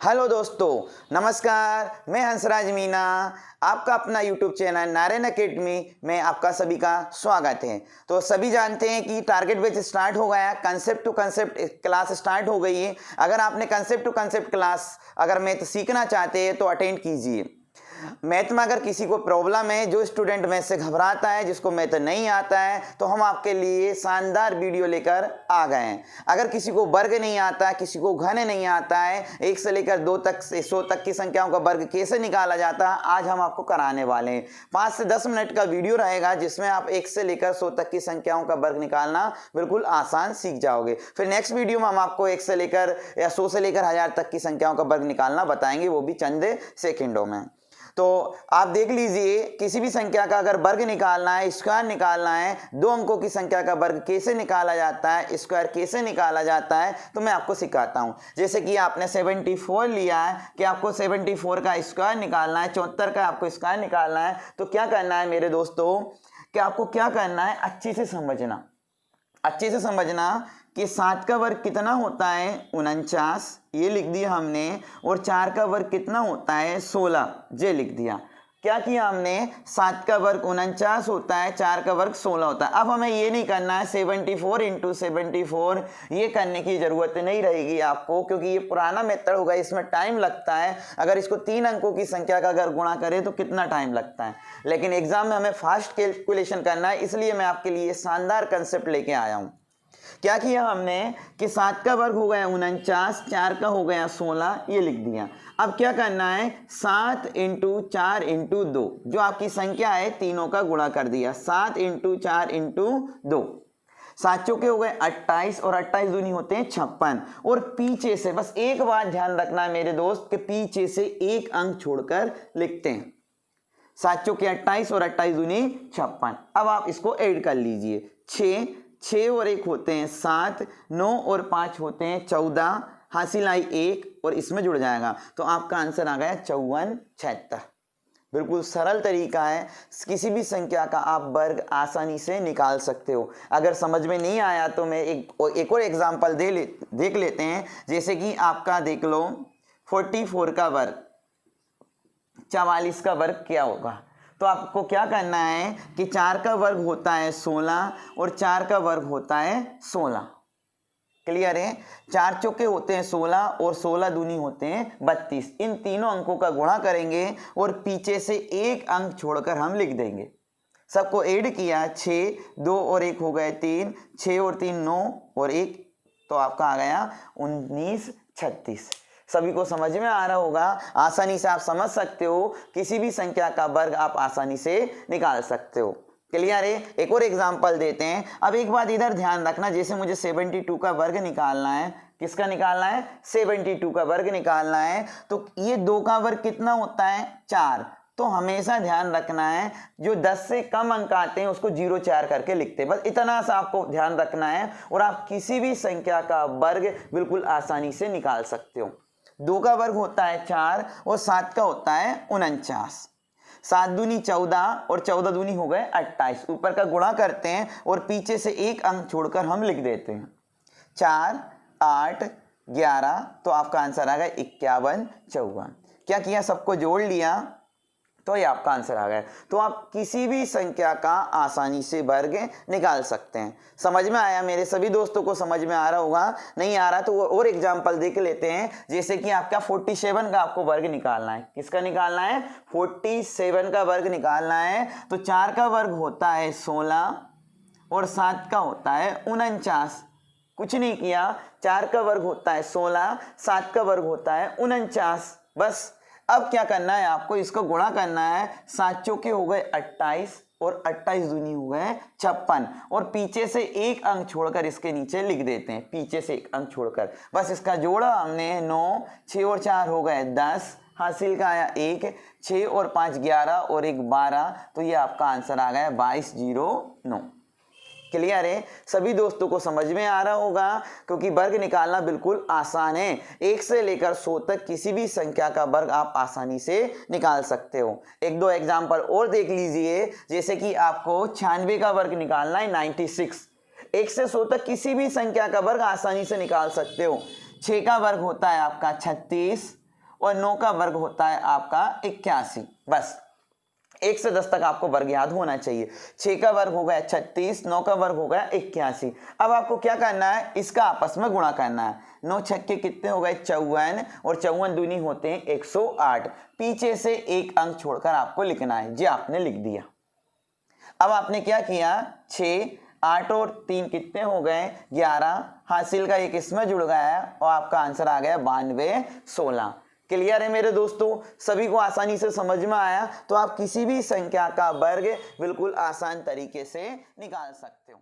Hello दोस्तों, नमस्कार। मैं हंसराज मीना, आपका अपना यूट्यूब चैनल नारायण अकेडमी में आपका सभी का स्वागत है। तो सभी जानते हैं कि टारगेट बेच स्टार्ट हो गया, concept to concept class start हो गई है। अगर आपने कंसेप्ट टू कंसेप्ट क्लास अगर मैथ सीखना चाहते हैं तो अटेंड कीजिए। मैथ में अगर किसी को प्रॉब्लम है, जो स्टूडेंट मैथ से घबराता है, जिसको मैथ नहीं आता है, तो हम आपके लिए शानदार वीडियो लेकर आ गए हैं। अगर किसी को वर्ग नहीं आता है, किसी को घन नहीं आता है, 1 से लेकर 2 तक से 100 तक की संख्याओं का वर्ग कैसे निकाला जाता है, आज हम आपको कराने वाले हैं। 5 से 10 मिनट का वीडियो रहेगा जिसमें आप 1 से लेकर 100 तक की संख्याओं का वर्ग निकालना बिल्कुल आसान सीख जाओगे। फिर नेक्स्ट वीडियो में हम आपको 1 से लेकर या 100 से लेकर 1000 तक की संख्याओं का वर्ग निकालना बताएंगे, वो भी चंद सेकंडों में। तो आप देख लीजिए, किसी भी संख्या का अगर वर्ग निकालना है, स्क्वायर निकालना है, 2 अंकों की संख्या का वर्ग कैसे निकाला जाता है, स्क्वायर कैसे निकाला जाता है, तो मैं आपको सिखाता हूं। जैसे कि आपने 74 लिया है कि आपको 74 का स्क्वायर निकालना है, 74 का आपको स्क्वायर निकालना है, तो क्या करना है मेरे दोस्तों कि आपको क्या करना है, अच्छे से समझना कि 7 का वर्ग कितना होता है 49, ये लिख दिया हमने, और 4 का वर्ग कितना होता है 16, ये लिख दिया। क्या किया हमने, 7 का वर्ग 49 होता है, 4 का वर्ग 16 होता है। अब हमें ये नहीं करना है 74 इंटू 74, ये करने की जरूरत नहीं रहेगी आपको, क्योंकि ये पुराना मेथड होगा, इसमें टाइम लगता है। अगर इसको 3 अंकों की संख्या का अगर गुणा करें तो कितना टाइम लगता है, लेकिन एग्जाम में हमें फास्ट कैलकुलेशन करना है, इसलिए मैं आपके लिए शानदार कंसेप्ट लेके आया हूँ। क्या किया हमने कि 7 का वर्ग हो गया 49, 4 का हो गया 16, ये लिख दिया। अब क्या करना है, 7 इंटू 4 इंटू 2, जो आपकी संख्या है तीनों का गुणा कर दिया। 7 इंटू 4 इंटू 2, 7 चौके हो गए 28, और 28 दूनी होते हैं 56। और पीछे से बस एक बात ध्यान रखना है मेरे दोस्त कि पीछे से एक अंक छोड़कर लिखते हैं। 7 चौके 28 और 28 दूनी 56। अब आप इसको ऐड कर लीजिए, 6 और 1 होते हैं 7, 9 और 5 होते हैं 14, हासिल आई 1 और इसमें जुड़ जाएगा, तो आपका आंसर आ गया 54 76। बिल्कुल सरल तरीका है, किसी भी संख्या का आप वर्ग आसानी से निकाल सकते हो। अगर समझ में नहीं आया तो मैं एक और एग्जाम्पल देख लेते हैं। जैसे कि आपका देख लो 44 का वर्ग, 44 का वर्ग क्या होगा। तो आपको क्या करना है कि 4 का वर्ग होता है 16 और 4 का वर्ग होता है 16। क्लियर है, 4 चौके होते हैं 16 और 16 दूनी होते हैं 32। इन तीनों अंकों का गुणा करेंगे और पीछे से एक अंक छोड़कर हम लिख देंगे। सबको ऐड किया, 6, 2 और 1 हो गए 3, 6 और 3 9 और 1, तो आपका आ गया 19 36। सभी को समझ में आ रहा होगा, आसानी से आप समझ सकते हो, किसी भी संख्या का वर्ग आप आसानी से निकाल सकते हो। क्लियर है, एक और एग्जांपल देते हैं। अब एक बात इधर ध्यान रखना, जैसे मुझे 72 का वर्ग निकालना है, किसका निकालना है 72 का वर्ग निकालना है, तो ये 2 का वर्ग कितना होता है 4। तो हमेशा ध्यान रखना है, जो 10 से कम अंक आते हैं उसको 0 4 करके लिखते हैं, बस इतना सा आपको ध्यान रखना है, और आप किसी भी संख्या का वर्ग बिल्कुल आसानी से निकाल सकते हो। 2 का वर्ग होता है 4 और 7 का होता है 49। 7 दूनी 14 और 14 दूनी हो गए 28। ऊपर का गुणा करते हैं और पीछे से एक अंक छोड़कर हम लिख देते हैं 4 8 11, तो आपका आंसर आ गया 51 54। क्या किया, सबको जोड़ लिया, तो ये आपका आंसर आ गया। तो आप किसी भी संख्या का आसानी से वर्ग निकाल सकते हैं। समझ में आया, मेरे सभी दोस्तों को समझ में आ रहा होगा। नहीं आ रहा तो और एग्जांपल देख लेते हैं। जैसे कि आपका 47 का आपको वर्ग निकालना है, किसका निकालना है 47 का वर्ग निकालना है, तो 4 का वर्ग होता है 16 और 7 का होता है 49। कुछ नहीं किया, 4 का वर्ग होता है 16, 7 का वर्ग होता है 49, बस। अब क्या करना है आपको, इसको गुणा करना है। 7 चौके हो गए 28 और 28 दूनी हो गए 56, और पीछे से एक अंक छोड़कर इसके नीचे लिख देते हैं, पीछे से एक अंक छोड़कर, बस इसका जोड़ा हमने 9, 6 और 4 हो गए 10, हासिल का आया 1, 6 और 5 11 और 1 12, तो ये आपका आंसर आ गया 2209। क्लियर है, सभी दोस्तों को समझ में आ रहा होगा, क्योंकि वर्ग निकालना बिल्कुल आसान है। 1 से लेकर 100 तक किसी भी संख्या का वर्ग आप आसानी से निकाल सकते हो। 1-2 एग्जाम्पल और देख लीजिए। जैसे कि आपको 96 का वर्ग निकालना है 96। 1 से 100 तक किसी भी संख्या का वर्ग आसानी से निकाल सकते हो। 6 का वर्ग होता है आपका 36, और 9 का वर्ग होता है आपका 81। बस 1 से 10 तक आपको वर्ग याद होना चाहिए। 6 का वर्ग हो गया 36, 9 का वर्ग हो गया 81। अब आपको क्या करना है, इसका आपस में गुणा करना है। 9 छक्के कितने हो गए 54, और 54 दूनी होते हैं 108। पीछे से एक अंक छोड़कर आपको लिखना है, जी आपने लिख दिया। अब आपने क्या किया, 6, 8 और 3 कितने हो गए 11, हासिल का एक इसमें जुड़ गया है और आपका आंसर आ गया 92, 16। क्लियर है मेरे दोस्तों, सभी को आसानी से समझ में आया। तो आप किसी भी संख्या का वर्ग बिल्कुल आसान तरीके से निकाल सकते हो।